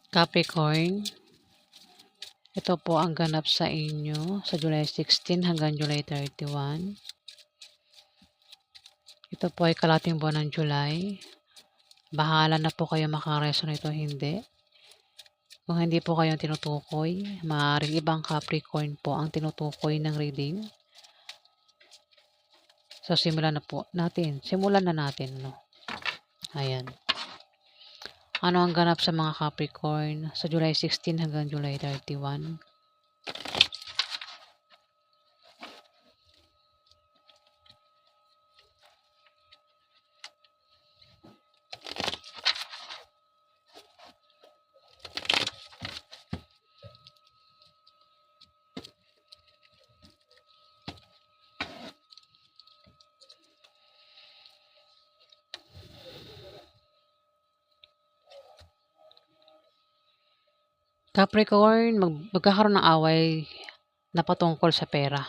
Capricorn, ito po ang ganap sa inyo sa July 16 hanggang July 31. Ito po ay kalating buwan ng July. Bahala na po kayo makaresonate o hindi. Kung hindi po kayong tinutukoy, maaaring ibang Capricorn po ang tinutukoy ng reading. So, simulan na po natin. Simulan na natin, no? Ayan. Ano ang ganap sa mga Capricorn sa July 16 hanggang July 31? Capricorn, magkakaroon ng away na patungkol sa pera.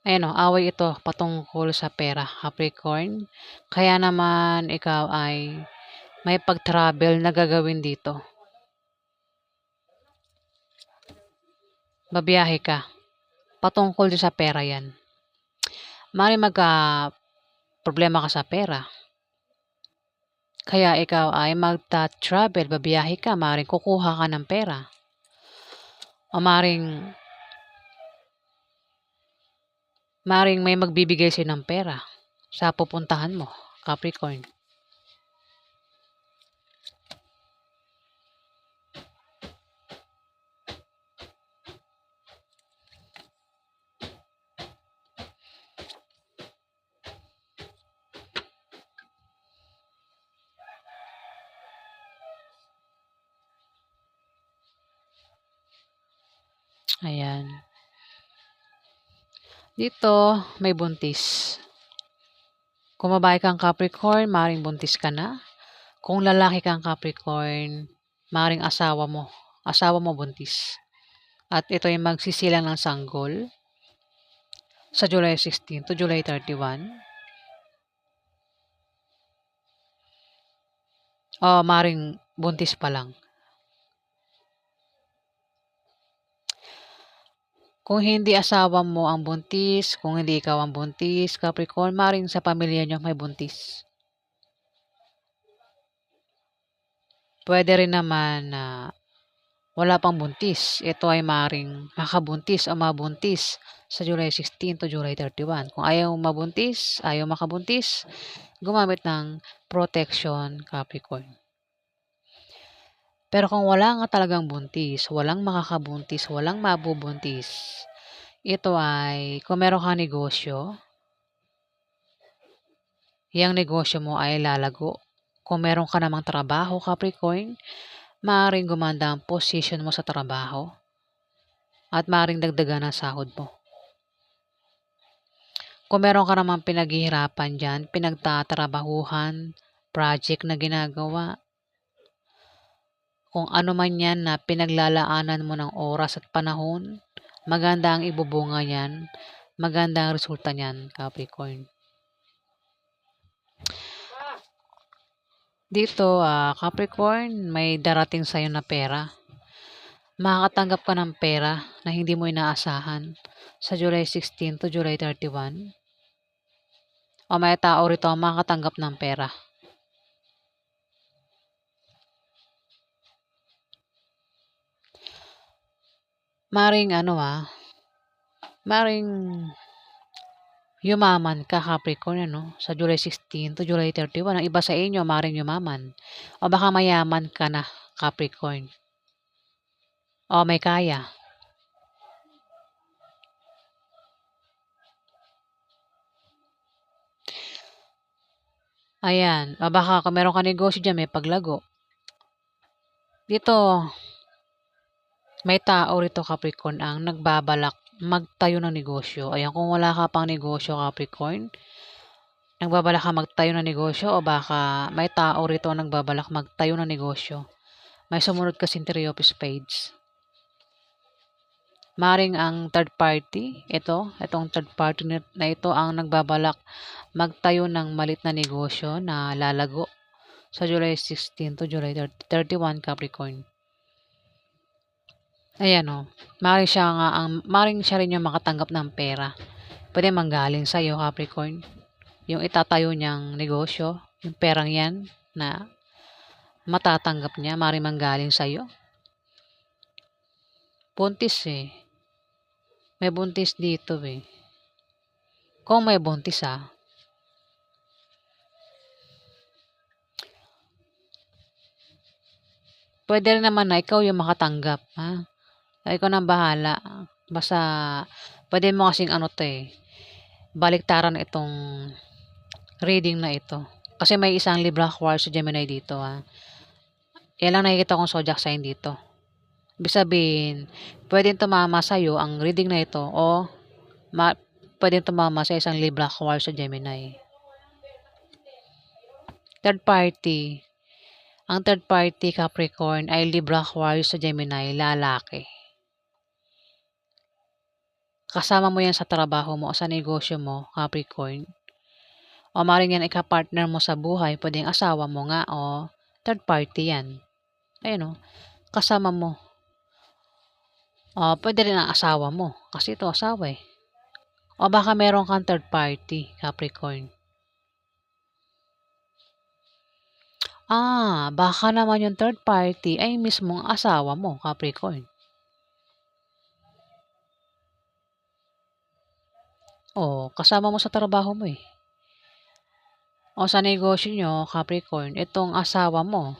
Ayan o, away ito patungkol sa pera, Capricorn. Kaya naman ikaw ay may pag-travel na gagawin dito. Babiyahe ka. Patungkol din sa pera yan. Maaaring problema ka sa pera. Kaya ikaw ay magta-travel, babiyahe ka, maaaring kukuha ka ng pera. O maaaring may magbibigay sa'yo ng pera sa pupuntahan mo, Capricorn. Ayan. Dito, may buntis. Kung babae kang Capricorn, maaaring buntis ka na. Kung lalaki kang Capricorn, maaaring asawa mo buntis. At ito ay magsisilang ng sanggol sa July 16 to July 31. O maaaring buntis pa lang. Kung hindi asawa mo ang buntis, kung hindi ikaw ang buntis, Capricorn, maaaring sa pamilya niyo may buntis. Pwede rin naman na wala pang buntis. Ito ay maaaring makabuntis o mabuntis sa July 16 to July 31. Kung ayaw mabuntis, ayaw makabuntis, gumamit ng protection, Capricorn. Pero kung wala nga talagang buntis, walang makakabuntis, walang mabubuntis, ito ay kung meron kang negosyo, yung negosyo mo ay lalago. Kung meron ka namang trabaho, Capricorn, maaaring gumanda ang position mo sa trabaho at maaaring dagdagan ang sahod mo. Kung meron ka namang pinaghihirapan dyan, pinagtatrabahuhan, project na ginagawa, kung ano man yan na pinaglalaanan mo ng oras at panahon, maganda ang ibubunga yan, maganda ang resulta niyan, Capricorn. Dito, Capricorn, may darating sa'yo na pera. Makakatanggap ka ng pera na hindi mo inaasahan sa July 16 to July 31. O may tao rito ang makakatanggap ng pera. Maring maring yumaman ka, Capricorn, sa July 16 to July 31. Ang iba sa inyo, maring yumaman. O baka mayaman ka na, Capricorn. O may kaya. Ayan. O baka kung meron ka negosyo dyan, may paglago. Dito, may tao rito, Capricorn, ang nagbabalak magtayo ng negosyo. Ayan, kung wala ka pang negosyo, Capricorn, nagbabalak ka magtayo ng negosyo o baka may tao rito ang nagbabalak magtayo ng negosyo. May sumunod kasing Three of Spades. Maring ang third party, itong third party na ito ang nagbabalak magtayo ng malit na negosyo na lalago sa July 16 to July 31 Capricorn. Ayan o, maaaring siya rin yung makatanggap ng pera. Pwede manggaling sa'yo, Capricorn. Yung itatayo niyang negosyo, yung perang yan na matatanggap niya, maaaring manggaling sa'yo. Buntis eh. May buntis dito eh. Kung may buntis pwede rin naman na ikaw yung makatanggap, ha? Ikaw nang bahala. Basta, pwede mo kasing baliktaran itong reading na ito. Kasi may isang Libra Aquarius sa Gemini dito, ha? Yan lang nakikita kong zodiac sign dito. Ibig sabihin, pwedeng tumama sa'yo ang reading na ito o pwedeng tumama sa isang Libra Aquarius sa Gemini. Third party. Ang third party Capricorn ay Libra Aquarius sa Gemini, lalaki. Kasama mo yan sa trabaho mo o sa negosyo mo, Capricorn. O maaaring yan ika-partner mo sa buhay, pwedeng asawa mo nga o third party yan. Ayun o, kasama mo. O pwede rin ang asawa mo, kasi ito asawa eh. O baka meron kang third party, Capricorn. Baka naman yung third party ay mismong asawa mo, Capricorn. O, kasama mo sa trabaho mo eh. O sa negosyo nyo, Capricorn, itong asawa mo.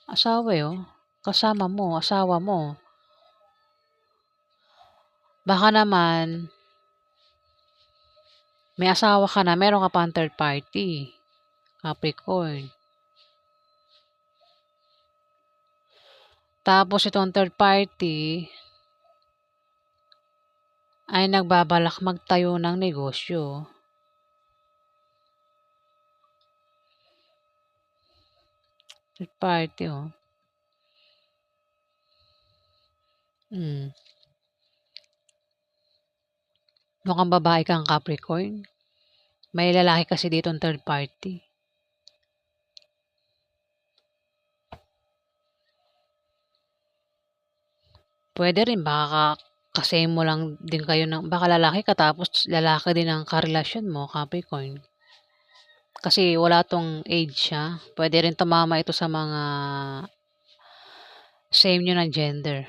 Asawa eh, kasama mo, asawa mo. Baka naman, may asawa ka na, meron ka pang third party, Capricorn. Tapos itong third party ay nagbabalak magtayo ng negosyo. Third party, Mukhang babae kang Capricorn. May lalaki kasi dito ang third party. Pwede rin, baka kasi mo lang din kayo baka lalaki ka tapos lalaki din ang karelasyon mo, Capricorn. Kasi wala tong age Pwede rin tumama ito sa mga same nyo ng gender.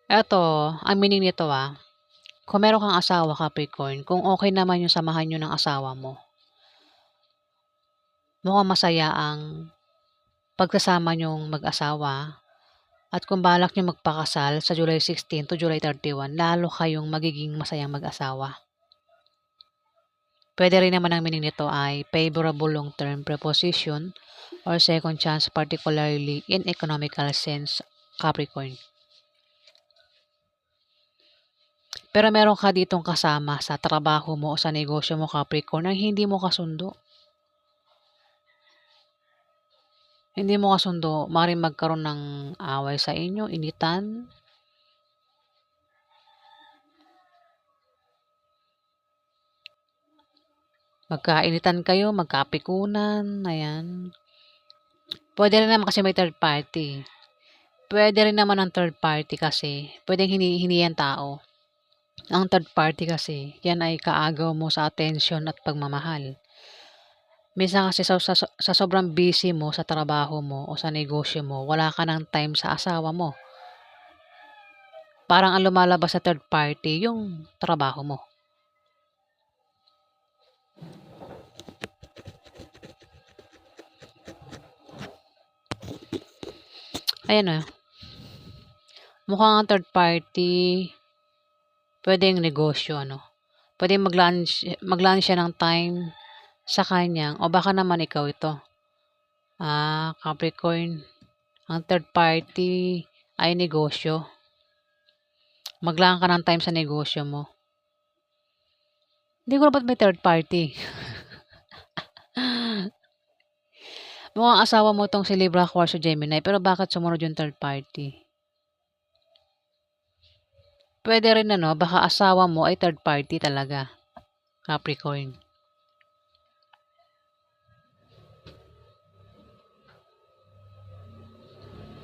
Eto, ang meaning nito kung meron kang asawa, Capricorn, kung okay naman yung samahan nyo ng asawa mo, mukhang masaya ang pagsasama nyong mag-asawa. At kung balak nyo magpakasal sa July 16 to July 31, lalo kayong magiging masayang mag-asawa. Pwede rin naman ang meaning nito ay favorable long-term preposition or second chance, particularly in economical sense, Capricorn. Pero meron ka ditong kasama sa trabaho mo o sa negosyo mo, Capricorn, ang hindi mo kasundo. Hindi mo kasundo, maaaring magkaroon ng away sa inyo, initan. Magkainitan kayo, magkapikunan, ayan. Pwede rin naman kasi may third party. Pwede rin naman ang third party kasi, pwedeng hindi yan tao. Ang third party kasi, yan ay kaagaw mo sa attention at pagmamahal. Minsan kasi sa sobrang busy mo sa trabaho mo o sa negosyo mo, wala ka ng time sa asawa mo. Parang ang lumalabas sa third party, yung trabaho mo. Ayan mukhang ang third party, pwedeng negosyo, Pwedeng maglaan siya ng time sa kanyang, o baka naman ikaw ito. Capricorn, ang third party ay negosyo. Maglaan ka ng time sa negosyo mo. Hindi ko dapat may third party. Mukhang asawa mo tong si Libra Aquarius o Gemini, pero bakit sumunod yung third party? Puwede rin ano, baka asawa mo ay third party talaga, Capricorn.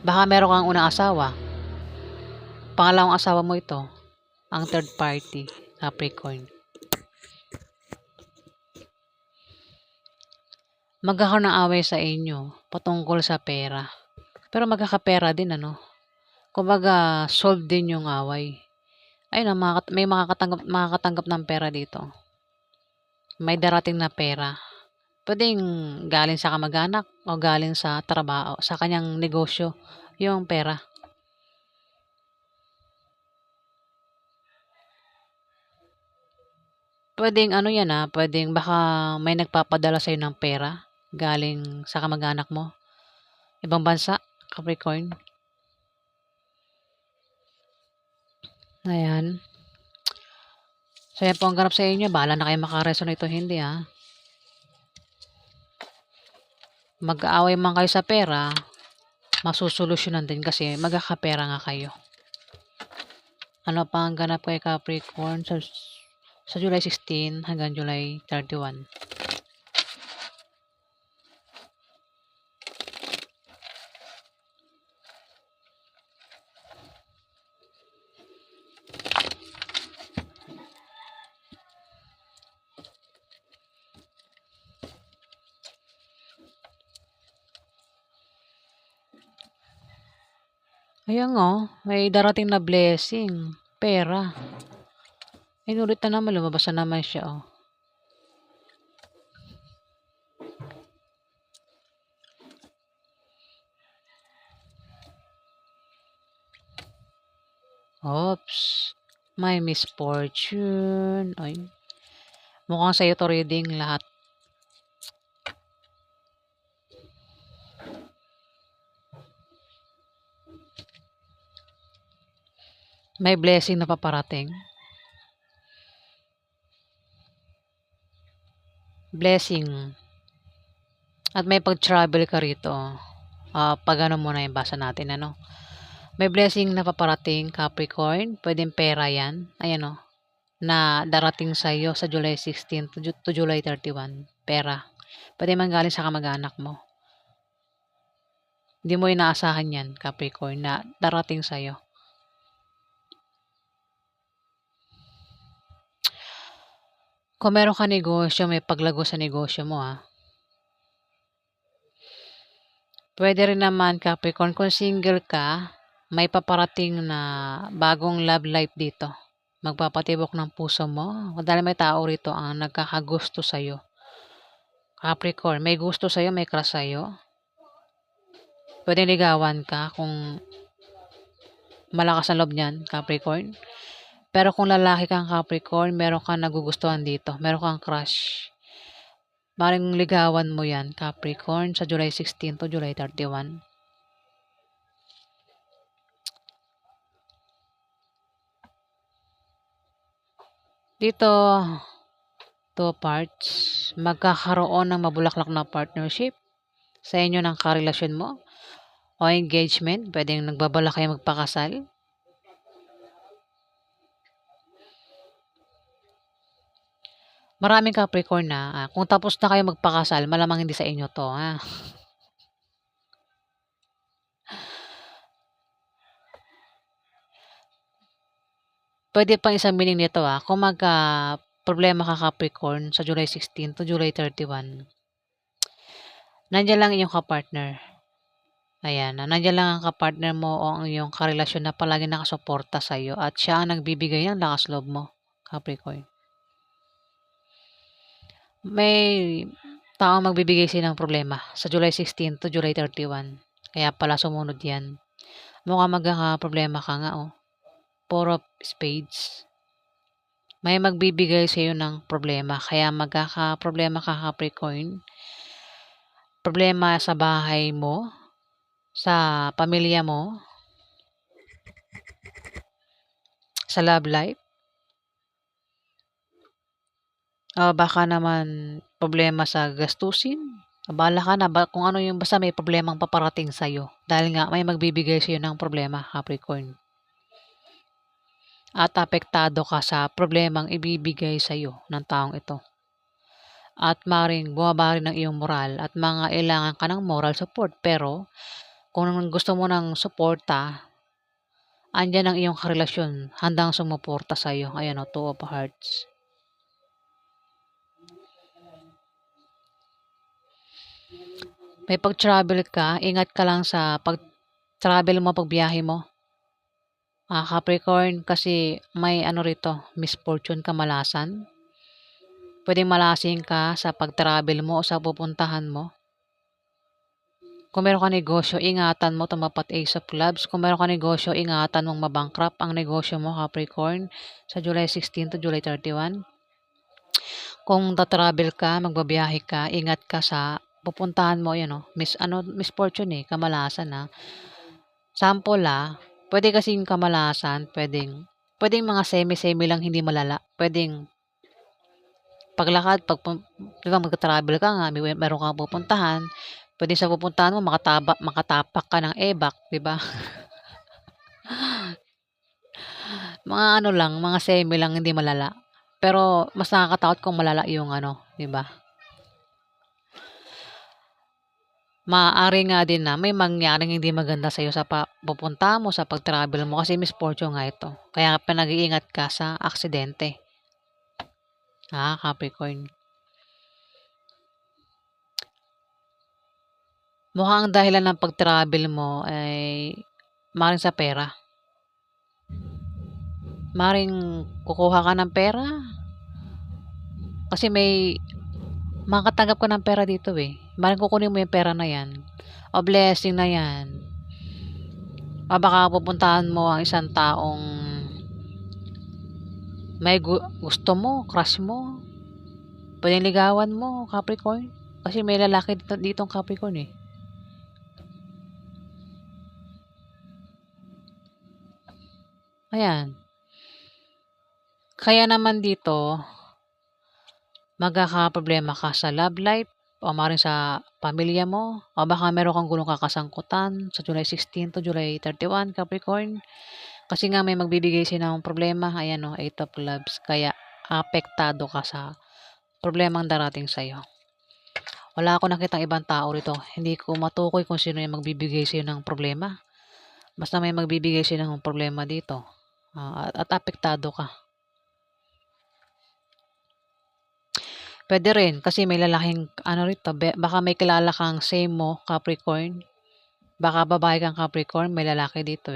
Baka meron kang unang asawa, pangalawang asawa mo ito, ang third party, Capricorn. Magkakaroon ng away sa inyo patungkol sa pera. Pero magkakapera din ano. Kumbaga solve din yung away. Ayun na, may makakatanggap ng pera dito. May darating na pera. Puwedeng galing sa kamag-anak o galing sa trabaho, sa kanyang negosyo, yung pera. Puwedeng ano yan, puwedeng baka may nagpapadala sa'yo ng pera galing sa kamag-anak mo, ibang bansa, Capricorn. Ayan. So, yan po ang ganap sa inyo. Bahala na kayo maka-resonate o hindi, Mag-aaway man kayo sa pera, masosolusyonan din kasi magkakapera nga kayo. Ano pa ang ganap kay Capricorn sa July 16 hanggang July 31? Ayan nga, may darating na blessing, pera. Inulit na naman, lumabas na naman siya, Oops, may misfortune. Ay, mukhang sa'yo to reading lahat. May blessing na paparating. Blessing. At may pag-travel ka rito. Pag ano muna yung basa natin, ano. May blessing na paparating, Capricorn. Pwedeng pera yan. Ayan, na darating sa iyo sa July 16 to July 31. Pera. Pwede man galing sa kamag-anak mo. Hindi mo inaasahan yan, Capricorn, na darating sa iyo. Kung meron ka negosyo, may paglago sa negosyo mo, Pwede rin naman, Capricorn, kung single ka, may paparating na bagong love life dito. Magpapatibok ng puso mo. Dahil may tao rito ang nagkakagusto sa'yo. Capricorn, may gusto sa'yo, may crush sa'yo. Pwede ligawan ka kung malakas ang loob niyan, Capricorn. Pero kung lalaki kang Capricorn, meron kang nagugustuhan dito. Meron kang crush. Maring ligawan mo yan, Capricorn, sa July 16 to July 31. Dito, 2 parts. Magkakaroon ng mabulaklak na partnership sa inyo ng karelasyon mo o engagement. Pwedeng nagbabala kayo magpakasal. Maraming Capricorn na, kung tapos na kayo magpakasal, malamang hindi sa inyo to, Pwede pang isang meaning nito, kung problema ka Capricorn sa July 16 to July 31. Nandiyan lang iyong kapartner. Ayan, nandiyan lang ang kapartner mo o ang iyong karelasyon na palagi nakasuporta sa iyo at siya ang nagbibigay ng lakas loob mo, Capricorn. May taong magbibigay sa'yo ng problema sa July 16 to July 31. Kaya pala sumunod yan. Mukhang magkakaproblema ka nga, 4 of Spades. May magbibigay sa iyo ng problema. Kaya magkakaproblema ka, Capricorn. Problema sa bahay mo, sa pamilya mo, sa love life. Baka naman problema sa gastusin. Bahala ka na kung ano yung basta may problemang paparating sa'yo. Dahil nga may magbibigay sa'yo ng problema, Capricorn. at apektado ka sa problemang ibibigay sa iyo ng taong ito. At maring bumaba rin ang iyong moral at mangailangan ka ng moral support. Pero kung gusto mo ng suporta, andyan ang iyong karelasyon, handang sumuporta sa iyo. Ayan o, Two of Hearts. May pag-travel ka, ingat ka lang sa pag-travel mo, pagbiyahe mo. Capricorn, kasi may ano rito, misfortune, kamalasan. Pwedeng malasing ka sa pag-travel mo o sa pupuntahan mo. Kung meron ka negosyo, ingatan mo tumapat Ace of Clubs. Kung meron ka negosyo, ingatan mong mabankrupt ang negosyo mo, Capricorn, sa July 16 to July 31. Kung tatravel ka, magbabiyahe ka, ingat ka sa pupuntahan mo, yan o, misfortune kamalasan Sample pwede kasing kamalasan, pwedeng mga semi-semi lang, hindi malala. Pwedeng paglakad, di ba magta-travel ka nga, meron kang pupuntahan, pwede sa pupuntahan mo makatapak ka ng ebak, di ba? Mga ano lang, mga semi lang, hindi malala. Pero mas nakakatakot kung malala yung di ba? Maaari nga din na may mangyaring hindi maganda sa iyo sa pupunta mo, sa pag-travel mo, kasi misfortune nga ito. Kaya pinag-iingat ka sa aksidente. Capricorn. Mukhang ang dahilan ng pag-travel mo ay maring sa pera. Maring kukuha ka ng pera. Kasi may makatanggap ka ng pera dito Maring kukunin mo yung pera na yan. O blessing na yan. O baka pupuntahan mo ang isang taong may gusto mo, crush mo. Pwedeng ligawan mo, Capricorn. Kasi may lalaki ditong Capricorn Ayan. Kaya naman dito, magkakaproblema ka sa love life o maring sa pamilya mo o baka meron kang gulong kakasangkutan sa July 16 to July 31, Capricorn. Kasi nga may magbibigay sila ng problema. Ayan Eight of Clubs. Kaya apektado ka sa problemang darating sa'yo. Wala ako nakitang ibang tao rito. Hindi ko matukoy kung sino yung magbibigay sa'yo ng problema. Basta may magbibigay sila ng problema dito. At apektado ka. Pwede rin kasi may lalaking rito, baka may kilala kang same mo, Capricorn. Baka babae kang Capricorn, may lalaki dito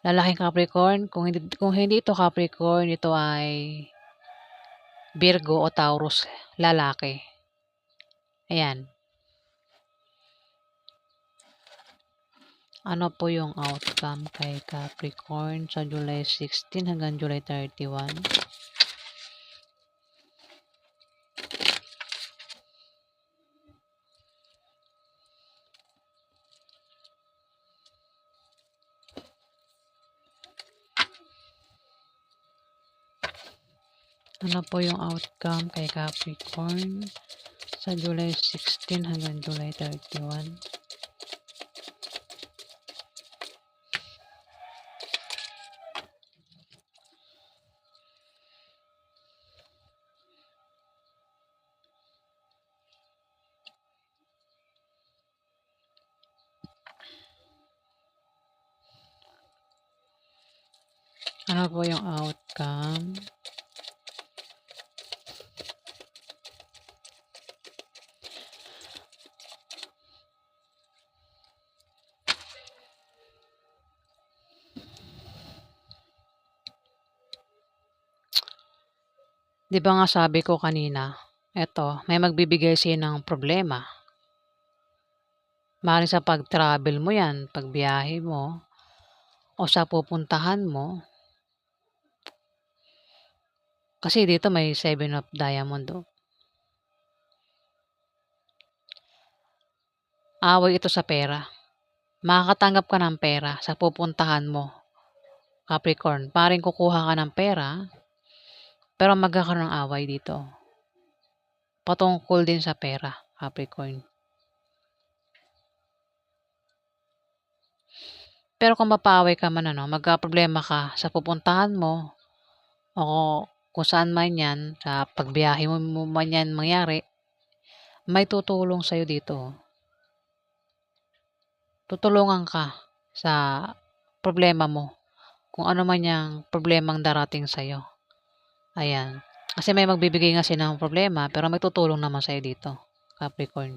Lalaking Capricorn, kung hindi ito Capricorn, ito ay Virgo o Taurus, lalaki. Ayan. Ano po yung outcome kay Capricorn sa July 16 hanggang July 31? Ano po yung outcome kay Capricorn sa July 16 hanggang July 31? Ano po yung outcome? Di ba nga sabi ko kanina, eto, may magbibigay sa'yo ng problema. Maaaring sa pag-travel mo yan, pagbiyahe mo, o sa pupuntahan mo. Kasi dito may 7 of Diamond Away ito sa pera. Makakatanggap ka ng pera sa pupuntahan mo, Capricorn. Paring kukuha ka ng pera, pero magkakaroon ng away dito. Patungkol din sa pera, Capricorn. Pero kung mapaaway ka man magkaproblema ka sa pupuntahan mo o kung saan man 'yan, sa pagbiyahe mo man 'yan mangyari, may tutulong sa'yo dito. Tutulungan ka sa problema mo, kung ano man 'yang problemang darating sa'yo, ayan. Kasi may magbibigay kasi ng problema pero may tutulong naman sa'yo dito, Capricorn.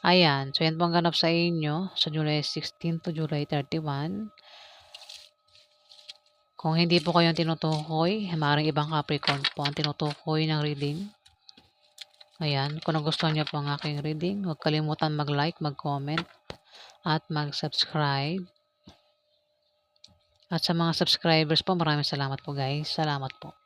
Ayan, so 'yan po ang ganap sa inyo sa July 16 to July 31. Kung hindi po kayo tinutukoy, maaaring ibang Capricorn po ang tinutukoy ng reading. Ayan, kung nagustuhan niyo po ang aking reading, huwag kalimutan mag-like, mag-comment, at mag-subscribe. At sa mga subscribers po, maraming salamat po guys. Salamat po.